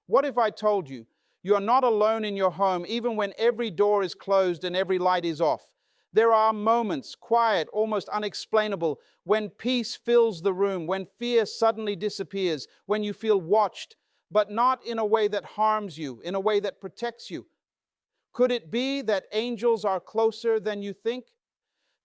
What if I told you you are not alone in your home even when every door is closed and every light is off? There are moments, quiet, almost unexplainable, when peace fills the room, when fear suddenly disappears, when you feel watched, but not in a way that harms you, in a way that protects you. Could it be that angels are closer than you think?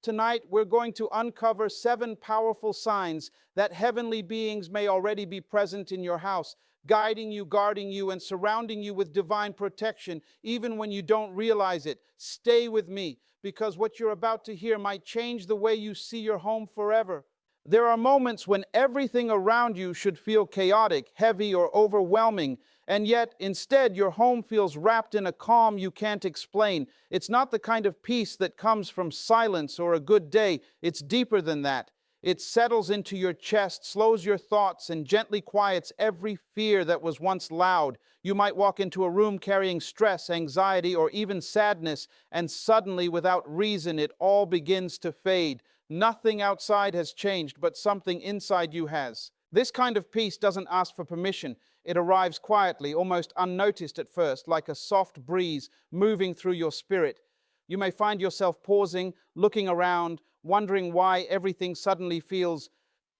Tonight, we're going to uncover 7 powerful signs that heavenly beings may already be present in your house, guiding you, guarding you, and surrounding you with divine protection, even when you don't realize it. Stay with me, because what you're about to hear might change the way you see your home forever. There are moments when everything around you should feel chaotic, heavy, or overwhelming, and yet instead your home feels wrapped in a calm you can't explain. It's not the kind of peace that comes from silence or a good day. It's deeper than that. It settles into your chest, slows your thoughts, and gently quiets every fear that was once loud. You might walk into a room carrying stress, anxiety, or even sadness, and suddenly, without reason, it all begins to fade. Nothing outside has changed, but something inside you has. This kind of peace doesn't ask for permission. It arrives quietly, almost unnoticed at first, like a soft breeze moving through your spirit. You may find yourself pausing, looking around, wondering why everything suddenly feels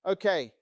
okay.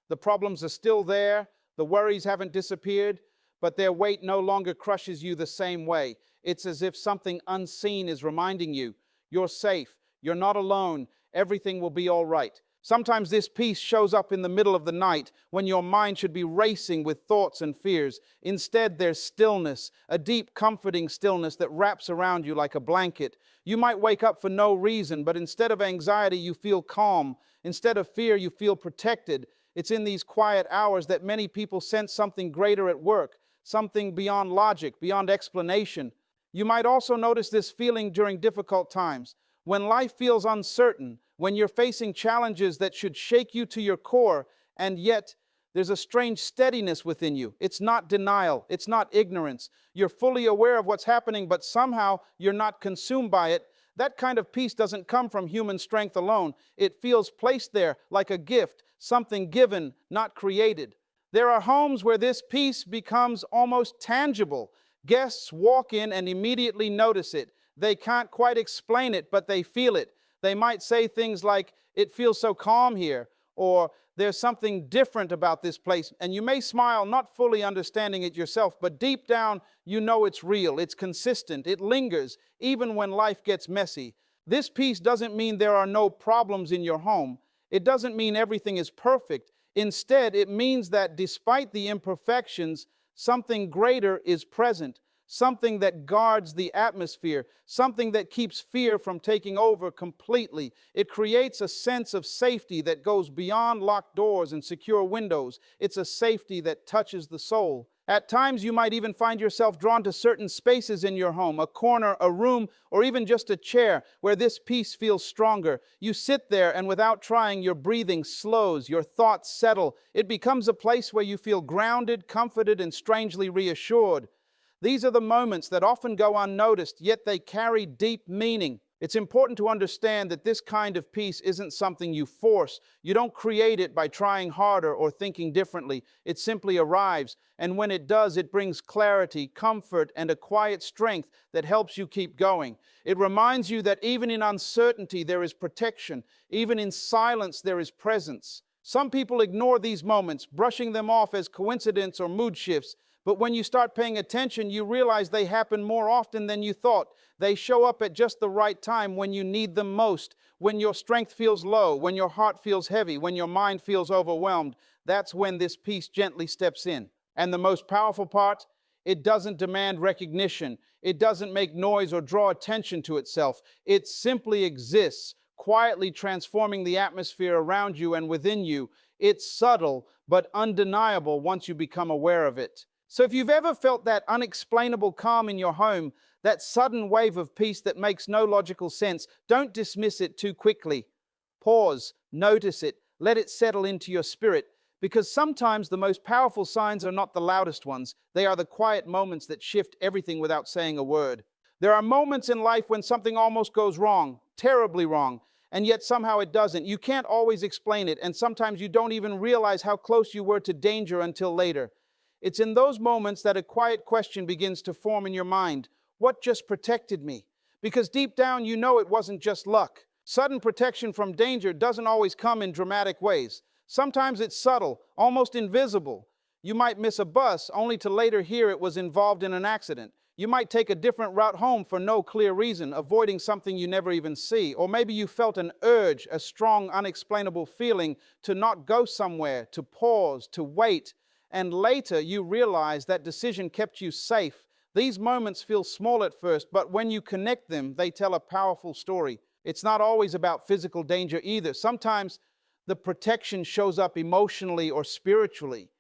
The problems are still there, the worries haven't disappeared, but their weight no longer crushes you the same way. It's as if something unseen is reminding you, you're safe, you're not alone, everything will be all right. Sometimes this peace shows up in the middle of the night when your mind should be racing with thoughts and fears. Instead, there's stillness, a deep, comforting stillness that wraps around you like a blanket. You might wake up for no reason, but instead of anxiety, you feel calm. Instead of fear, you feel protected. It's in these quiet hours that many people sense something greater at work, something beyond logic, beyond explanation. You might also notice this feeling during difficult times. When life feels uncertain, when you're facing challenges that should shake you to your core, and yet there's a strange steadiness within you. It's not denial, it's not ignorance. You're fully aware of what's happening, but somehow you're not consumed by it. That kind of peace doesn't come from human strength alone. It feels placed there like a gift, something given, not created. There are homes where this peace becomes almost tangible. Guests walk in and immediately notice it. They can't quite explain it, but they feel it. They might say things like, "It feels so calm here," or "There's something different about this place." And you may smile, not fully understanding it yourself, but deep down, you know it's real, it's consistent, it lingers, even when life gets messy. This peace doesn't mean there are no problems in your home. It doesn't mean everything is perfect. Instead, it means that despite the imperfections, something greater is present. Something that guards the atmosphere, something that keeps fear from taking over completely. It creates a sense of safety that goes beyond locked doors and secure windows. It's a safety that touches the soul. At times, you might even find yourself drawn to certain spaces in your home, a corner, a room, or even just a chair where this peace feels stronger. You sit there and without trying, your breathing slows, your thoughts settle. It becomes a place where you feel grounded, comforted, and strangely reassured. These are the moments that often go unnoticed, yet they carry deep meaning. It's important to understand that this kind of peace isn't something you force. You don't create it by trying harder or thinking differently. It simply arrives, and when it does, it brings clarity, comfort, and a quiet strength that helps you keep going. It reminds you that even in uncertainty, there is protection. Even in silence, there is presence. Some people ignore these moments, brushing them off as coincidence or mood shifts. But when you start paying attention, you realize they happen more often than you thought. They show up at just the right time when you need them most, when your strength feels low, when your heart feels heavy, when your mind feels overwhelmed. That's when this peace gently steps in. And the most powerful part, it doesn't demand recognition. It doesn't make noise or draw attention to itself. It simply exists, quietly transforming the atmosphere around you and within you. It's subtle, but undeniable once you become aware of it. So if you've ever felt that unexplainable calm in your home, that sudden wave of peace that makes no logical sense, don't dismiss it too quickly. Pause, notice it, let it settle into your spirit, because sometimes the most powerful signs are not the loudest ones. They are the quiet moments that shift everything without saying a word. There are moments in life when something almost goes wrong, terribly wrong, and yet somehow it doesn't. You can't always explain it, and sometimes you don't even realize how close you were to danger until later. It's in those moments that a quiet question begins to form in your mind. What just protected me? Because deep down you know it wasn't just luck. Sudden protection from danger doesn't always come in dramatic ways. Sometimes it's subtle, almost invisible. You might miss a bus only to later hear it was involved in an accident. You might take a different route home for no clear reason, avoiding something you never even see. Or maybe you felt an urge, a strong, unexplainable feeling to not go somewhere, to pause, to wait. And later you realize that decision kept you safe. These moments feel small at first, but when you connect them, they tell a powerful story. It's not always about physical danger either. Sometimes the protection shows up emotionally or spiritually.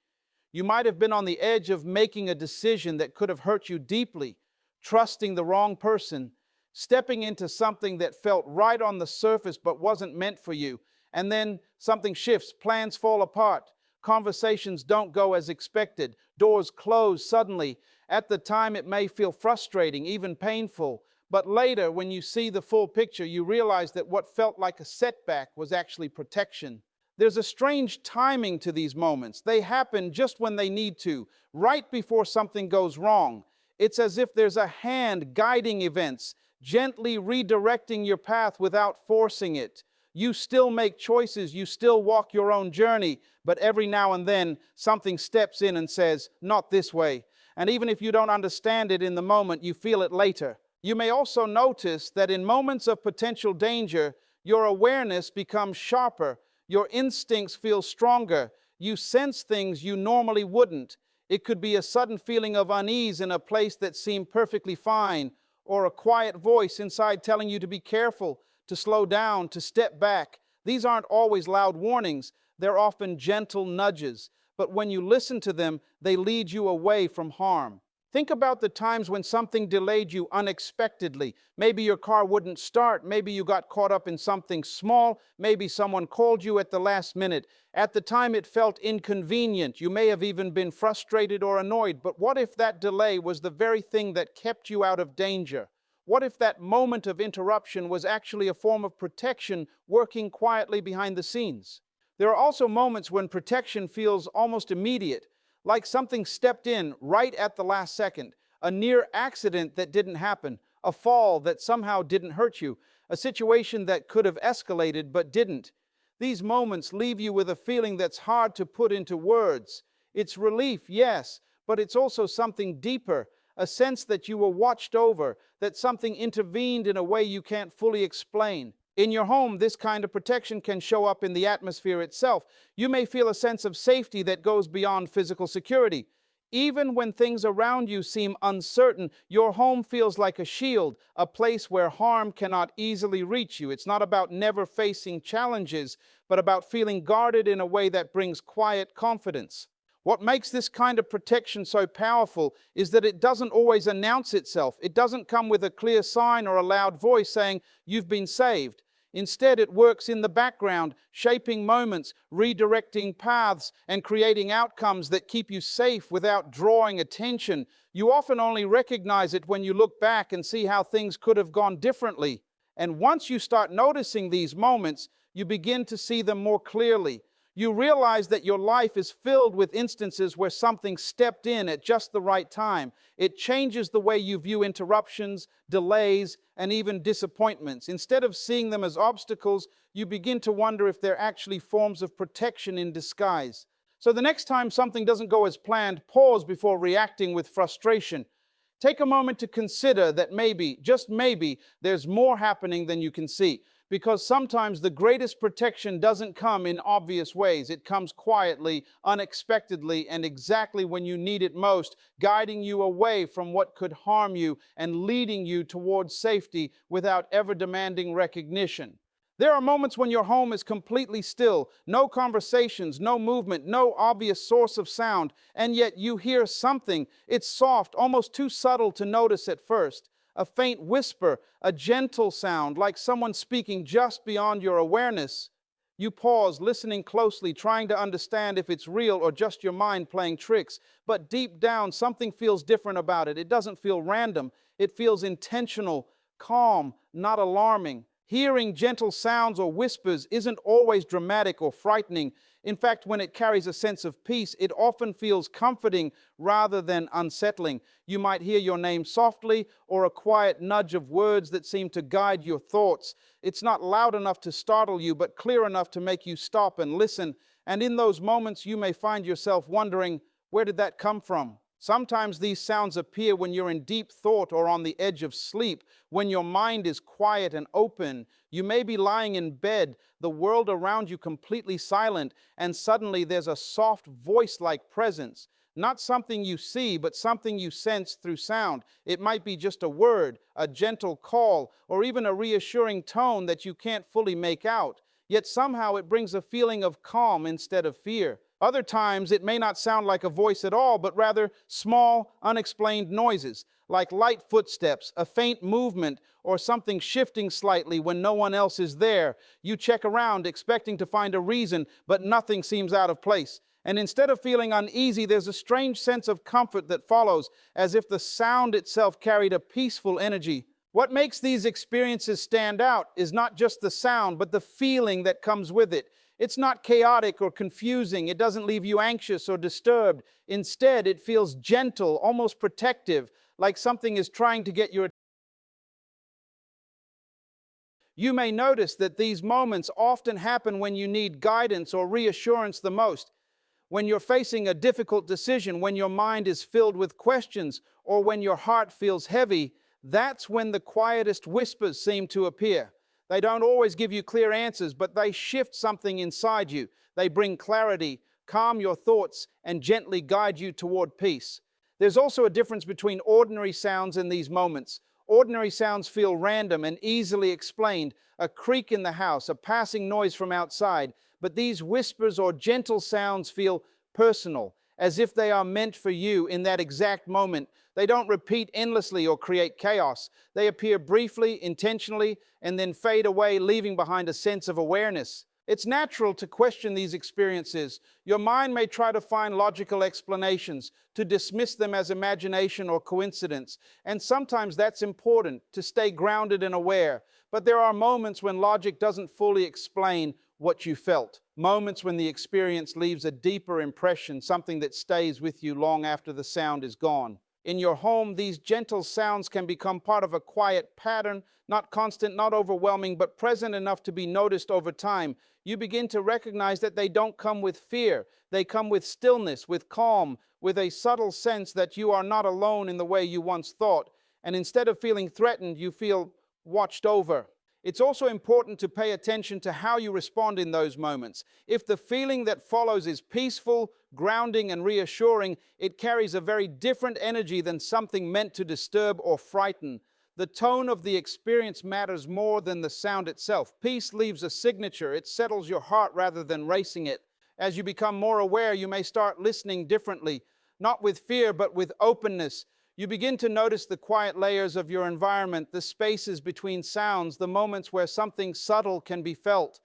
You might have been on the edge of making a decision that could have hurt you deeply, trusting the wrong person, stepping into something that felt right on the surface but wasn't meant for you. And then something shifts, plans fall apart, conversations don't go as expected, doors close suddenly. At the time, it may feel frustrating, even painful. But later, when you see the full picture, you realize that what felt like a setback was actually protection. There's a strange timing to these moments. They happen just when they need to, right before something goes wrong. It's as if there's a hand guiding events, gently redirecting your path without forcing it. You still make choices, you still walk your own journey, but every now and then something steps in and says, not this way. And even if you don't understand it in the moment, you feel it later. You may also notice that in moments of potential danger, your awareness becomes sharper. Your instincts feel stronger. You sense things you normally wouldn't. It could be a sudden feeling of unease in a place that seemed perfectly fine, or a quiet voice inside telling you to be careful, to slow down, to step back. These aren't always loud warnings. They're often gentle nudges. But when you listen to them, they lead you away from harm. Think about the times when something delayed you unexpectedly. Maybe your car wouldn't start. Maybe you got caught up in something small. Maybe someone called you at the last minute. At the time, it felt inconvenient. You may have even been frustrated or annoyed. But what if that delay was the very thing that kept you out of danger? What if that moment of interruption was actually a form of protection working quietly behind the scenes? There are also moments when protection feels almost immediate, like something stepped in right at the last second, a near accident that didn't happen, a fall that somehow didn't hurt you, a situation that could have escalated but didn't. These moments leave you with a feeling that's hard to put into words. It's relief, yes, but it's also something deeper, a sense that you were watched over, that something intervened in a way you can't fully explain. In your home, this kind of protection can show up in the atmosphere itself. You may feel a sense of safety that goes beyond physical security. Even when things around you seem uncertain, your home feels like a shield, a place where harm cannot easily reach you. It's not about never facing challenges, but about feeling guarded in a way that brings quiet confidence. What makes this kind of protection so powerful is that it doesn't always announce itself. It doesn't come with a clear sign or a loud voice saying, "You've been saved." Instead, it works in the background, shaping moments, redirecting paths, and creating outcomes that keep you safe without drawing attention. You often only recognize it when you look back and see how things could have gone differently. And once you start noticing these moments, you begin to see them more clearly. You realize that your life is filled with instances where something stepped in at just the right time. It changes the way you view interruptions, delays, and even disappointments. Instead of seeing them as obstacles, you begin to wonder if they're actually forms of protection in disguise. So the next time something doesn't go as planned, pause before reacting with frustration. Take a moment to consider that maybe, just maybe, there's more happening than you can see. Because sometimes the greatest protection doesn't come in obvious ways. It comes quietly, unexpectedly, and exactly when you need it most, guiding you away from what could harm you and leading you towards safety without ever demanding recognition. There are moments when your home is completely still, no conversations, no movement, no obvious source of sound, and yet you hear something. It's soft, almost too subtle to notice at first. A faint whisper, a gentle sound, like someone speaking just beyond your awareness. You pause, listening closely, trying to understand if it's real or just your mind playing tricks. But deep down, something feels different about it. It doesn't feel random. It feels intentional, calm, not alarming. Hearing gentle sounds or whispers isn't always dramatic or frightening. In fact, when it carries a sense of peace, it often feels comforting rather than unsettling. You might hear your name softly or a quiet nudge of words that seem to guide your thoughts. It's not loud enough to startle you, but clear enough to make you stop and listen. And in those moments, you may find yourself wondering, where did that come from? Sometimes these sounds appear when you're in deep thought or on the edge of sleep, when your mind is quiet and open. You may be lying in bed, the world around you completely silent, and suddenly there's a soft voice-like presence. Not something you see, but something you sense through sound. It might be just a word, a gentle call, or even a reassuring tone that you can't fully make out. Yet somehow it brings a feeling of calm instead of fear. Other times it may not sound like a voice at all, but rather small, unexplained noises, like light footsteps, a faint movement, or something shifting slightly when no one else is there. You check around expecting to find a reason, but nothing seems out of place. And instead of feeling uneasy, there's a strange sense of comfort that follows, as if the sound itself carried a peaceful energy. What makes these experiences stand out is not just the sound, but the feeling that comes with it. It's not chaotic or confusing. It doesn't leave you anxious or disturbed. Instead, it feels gentle, almost protective, like something is trying to get your attention. You may notice that these moments often happen when you need guidance or reassurance the most. When you're facing a difficult decision, when your mind is filled with questions, or when your heart feels heavy, that's when the quietest whispers seem to appear. They don't always give you clear answers, but they shift something inside you. They bring clarity, calm your thoughts, and gently guide you toward peace. There's also a difference between ordinary sounds and these moments. Ordinary sounds feel random and easily explained, a creak in the house, a passing noise from outside. But these whispers or gentle sounds feel personal, as if they are meant for you in that exact moment. They don't repeat endlessly or create chaos. They appear briefly, intentionally, and then fade away, leaving behind a sense of awareness. It's natural to question these experiences. Your mind may try to find logical explanations, to dismiss them as imagination or coincidence. And sometimes that's important, to stay grounded and aware. But there are moments when logic doesn't fully explain what you felt. Moments when the experience leaves a deeper impression, something that stays with you long after the sound is gone. In your home, these gentle sounds can become part of a quiet pattern, not constant, not overwhelming, but present enough to be noticed over time. You begin to recognize that they don't come with fear. They come with stillness, with calm, with a subtle sense that you are not alone in the way you once thought. And instead of feeling threatened, you feel watched over. It's also important to pay attention to how you respond in those moments. If the feeling that follows is peaceful, grounding, and reassuring, it carries a very different energy than something meant to disturb or frighten. The tone of the experience matters more than the sound itself. Peace leaves a signature. It settles your heart rather than racing it. As you become more aware, you may start listening differently, not with fear, but with openness. You begin to notice the quiet layers of your environment, the spaces between sounds, the moments where something subtle can be felt.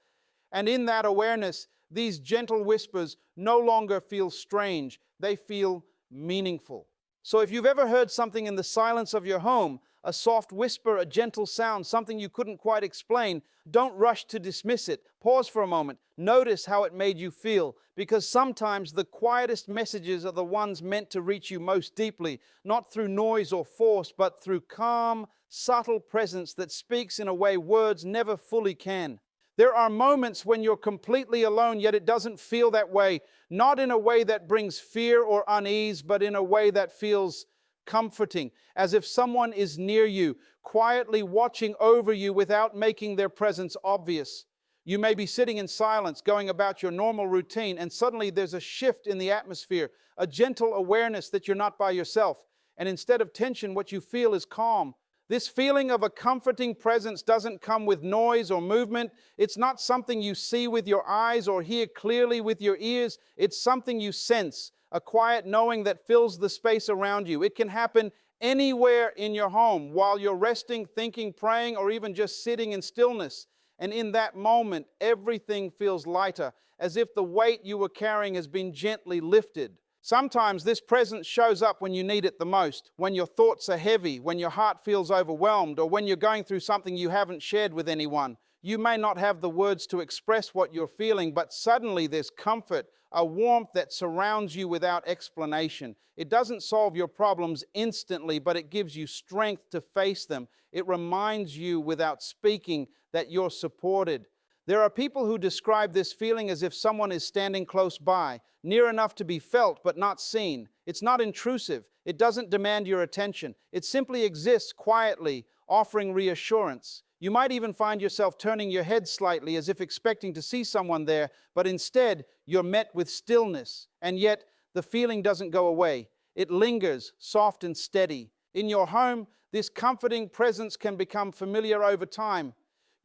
And in that awareness, these gentle whispers no longer feel strange. They feel meaningful. So if you've ever heard something in the silence of your home, a soft whisper, a gentle sound, something you couldn't quite explain, don't rush to dismiss it. Pause for a moment. Notice how it made you feel, because sometimes the quietest messages are the ones meant to reach you most deeply, not through noise or force, but through calm, subtle presence that speaks in a way words never fully can. There are moments when you're completely alone, yet it doesn't feel that way, not in a way that brings fear or unease, but in a way that feels comforting, as if someone is near you, quietly watching over you without making their presence obvious. You may be sitting in silence, going about your normal routine, and suddenly there's a shift in the atmosphere, a gentle awareness that you're not by yourself. And instead of tension, what you feel is calm. This feeling of a comforting presence doesn't come with noise or movement. It's not something you see with your eyes or hear clearly with your ears. It's something you sense, a quiet knowing that fills the space around you. It can happen anywhere in your home, while you're resting, thinking, praying, or even just sitting in stillness. And in that moment, everything feels lighter, as if the weight you were carrying has been gently lifted. Sometimes this presence shows up when you need it the most, when your thoughts are heavy, when your heart feels overwhelmed, or when you're going through something you haven't shared with anyone. You may not have the words to express what you're feeling, but suddenly there's comfort, a warmth that surrounds you without explanation. It doesn't solve your problems instantly, but it gives you strength to face them. It reminds you without speaking that you're supported. There are people who describe this feeling as if someone is standing close by, near enough to be felt but not seen. It's not intrusive. It doesn't demand your attention. It simply exists quietly, offering reassurance. You might even find yourself turning your head slightly as if expecting to see someone there, but instead you're met with stillness. And yet the feeling doesn't go away. It lingers, soft and steady. In your home, this comforting presence can become familiar over time.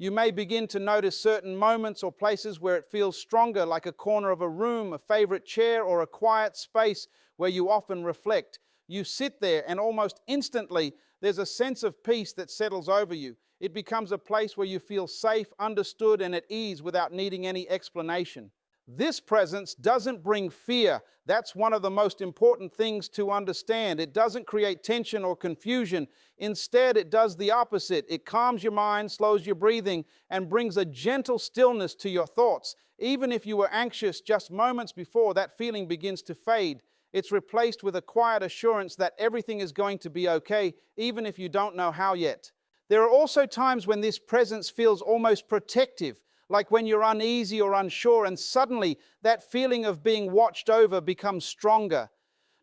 You may begin to notice certain moments or places where it feels stronger, like a corner of a room, a favorite chair, or a quiet space where you often reflect. You sit there and almost instantly there's a sense of peace that settles over you. It becomes a place where you feel safe, understood, and at ease without needing any explanation. This presence doesn't bring fear. That's one of the most important things to understand. It doesn't create tension or confusion. Instead, it does the opposite. It calms your mind, slows your breathing, and brings a gentle stillness to your thoughts. Even if you were anxious just moments before, that feeling begins to fade. It's replaced with a quiet assurance that everything is going to be okay, even if you don't know how yet. There are also times when this presence feels almost protective, like when you're uneasy or unsure, and suddenly that feeling of being watched over becomes stronger.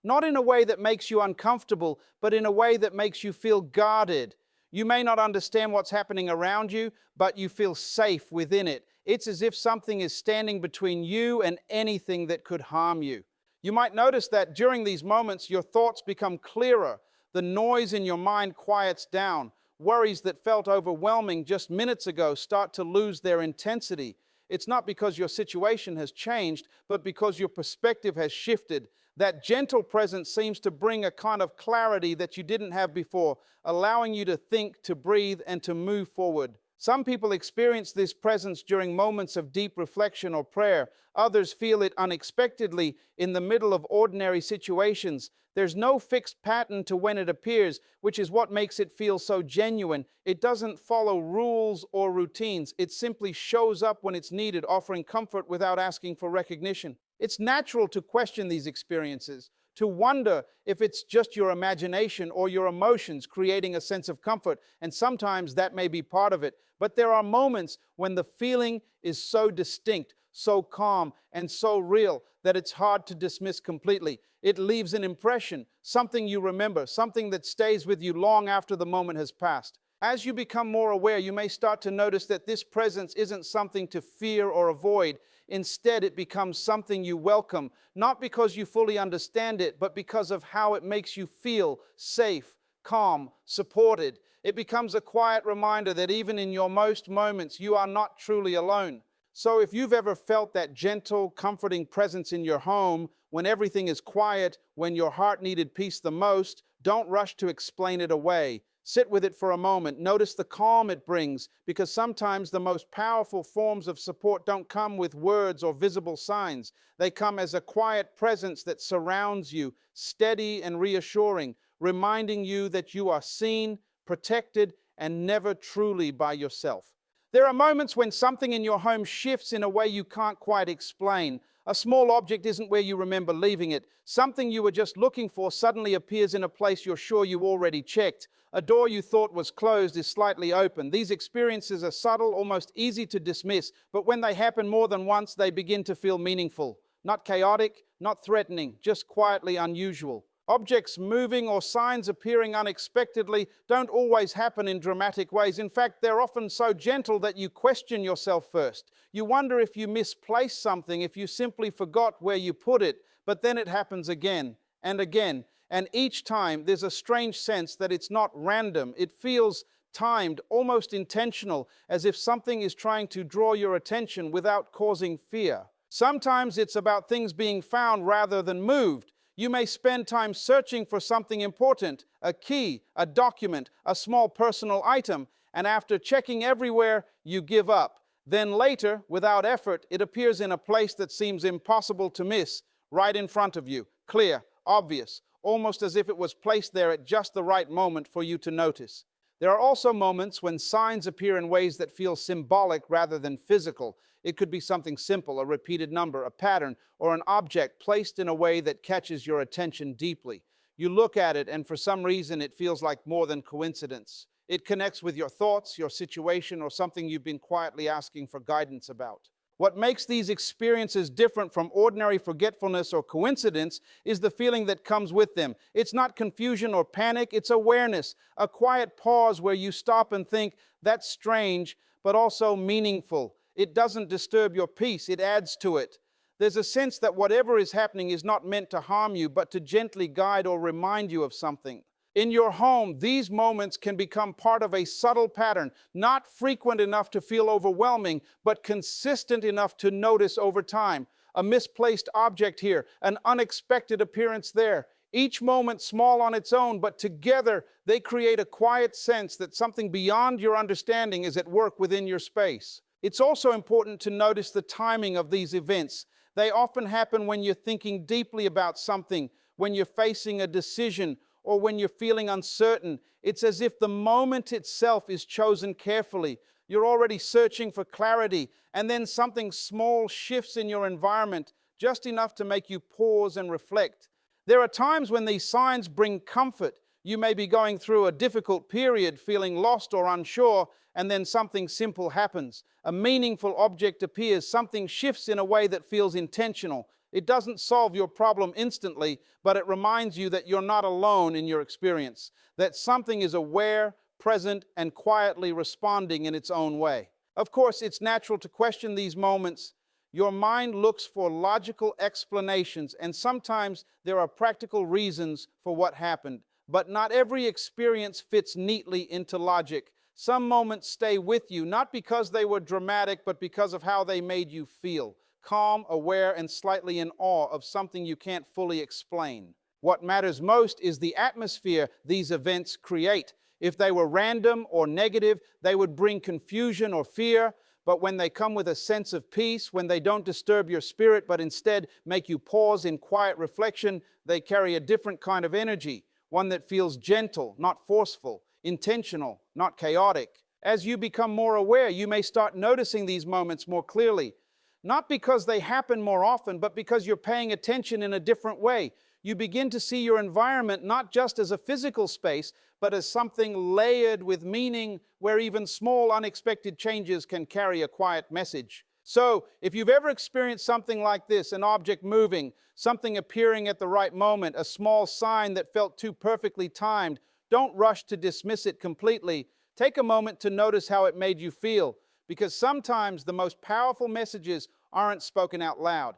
Not in a way that makes you uncomfortable, but in a way that makes you feel guarded. You may not understand what's happening around you, but you feel safe within it. It's as if something is standing between you and anything that could harm you. You might notice that during these moments, your thoughts become clearer. The noise in your mind quiets down. Worries that felt overwhelming just minutes ago start to lose their intensity. It's not because your situation has changed, but because your perspective has shifted. That gentle presence seems to bring a kind of clarity that you didn't have before, allowing you to think, to breathe, and to move forward. Some people experience this presence during moments of deep reflection or prayer. Others feel it unexpectedly in the middle of ordinary situations. There's no fixed pattern to when it appears, which is what makes it feel so genuine. It doesn't follow rules or routines. It simply shows up when it's needed, offering comfort without asking for recognition. It's natural to question these experiences, to wonder if it's just your imagination or your emotions creating a sense of comfort, and sometimes that may be part of it. But there are moments when the feeling is so distinct, so calm, and so real that it's hard to dismiss completely. It leaves an impression, something you remember, something that stays with you long after the moment has passed. As you become more aware, you may start to notice that this presence isn't something to fear or avoid. Instead, it becomes something you welcome, not because you fully understand it, but because of how it makes you feel safe, calm, supported. It becomes a quiet reminder that even in your most moments, you are not truly alone. So if you've ever felt that gentle, comforting presence in your home, when everything is quiet, when your heart needed peace the most, don't rush to explain it away. Sit with it for a moment. Notice the calm it brings, because sometimes the most powerful forms of support don't come with words or visible signs. They come as a quiet presence that surrounds you, steady and reassuring, reminding you that you are seen, protected, and never truly by yourself. There are moments when something in your home shifts in a way you can't quite explain. A small object isn't where you remember leaving it. Something you were just looking for suddenly appears in a place you're sure you already checked. A door you thought was closed is slightly open. These experiences are subtle, almost easy to dismiss, but when they happen more than once, they begin to feel meaningful. Not chaotic, not threatening, just quietly unusual. Objects moving or signs appearing unexpectedly don't always happen in dramatic ways. In fact, they're often so gentle that you question yourself first. You wonder if you misplaced something, if you simply forgot where you put it, but then it happens again and again. And each time there's a strange sense that it's not random. It feels timed, almost intentional, as if something is trying to draw your attention without causing fear. Sometimes it's about things being found rather than moved. You may spend time searching for something important, a key, a document, a small personal item, and after checking everywhere, you give up. Then later, without effort, it appears in a place that seems impossible to miss, right in front of you. clear, obvious, almost as if it was placed there at just the right moment for you to notice. There are also moments when signs appear in ways that feel symbolic rather than physical. It could be something simple, a repeated number, a pattern, or an object placed in a way that catches your attention deeply. You look at it, and for some reason, it feels like more than coincidence. It connects with your thoughts, your situation, or something you've been quietly asking for guidance about. What makes these experiences different from ordinary forgetfulness or coincidence is the feeling that comes with them. It's not confusion or panic, it's awareness, a quiet pause where you stop and think, that's strange, but also meaningful. It doesn't disturb your peace, it adds to it. There's a sense that whatever is happening is not meant to harm you, but to gently guide or remind you of something. In your home, these moments can become part of a subtle pattern, not frequent enough to feel overwhelming, but consistent enough to notice over time. A misplaced object here, an unexpected appearance there. Each moment small on its own, but together they create a quiet sense that something beyond your understanding is at work within your space. It's also important to notice the timing of these events. They often happen when you're thinking deeply about something, when you're facing a decision, or when you're feeling uncertain. It's as if the moment itself is chosen carefully. You're already searching for clarity, and then something small shifts in your environment, just enough to make you pause and reflect. There are times when these signs bring comfort. You may be going through a difficult period, feeling lost or unsure, and then something simple happens. A meaningful object appears, something shifts in a way that feels intentional. It doesn't solve your problem instantly, but it reminds you that you're not alone in your experience, that something is aware, present, and quietly responding in its own way. Of course, it's natural to question these moments. Your mind looks for logical explanations, and sometimes there are practical reasons for what happened. But not every experience fits neatly into logic. Some moments stay with you, not because they were dramatic, but because of how they made you feel. Calm, aware, and slightly in awe of something you can't fully explain. What matters most is the atmosphere these events create. If they were random or negative, they would bring confusion or fear. But when they come with a sense of peace, when they don't disturb your spirit, but instead make you pause in quiet reflection, they carry a different kind of energy, one that feels gentle, not forceful, intentional, not chaotic. As you become more aware, you may start noticing these moments more clearly. Not because they happen more often, but because you're paying attention in a different way. You begin to see your environment not just as a physical space, but as something layered with meaning, where even small, unexpected changes can carry a quiet message. So, if you've ever experienced something like this, an object moving, something appearing at the right moment, a small sign that felt too perfectly timed, don't rush to dismiss it completely. Take a moment to notice how it made you feel. Because sometimes the most powerful messages aren't spoken out loud.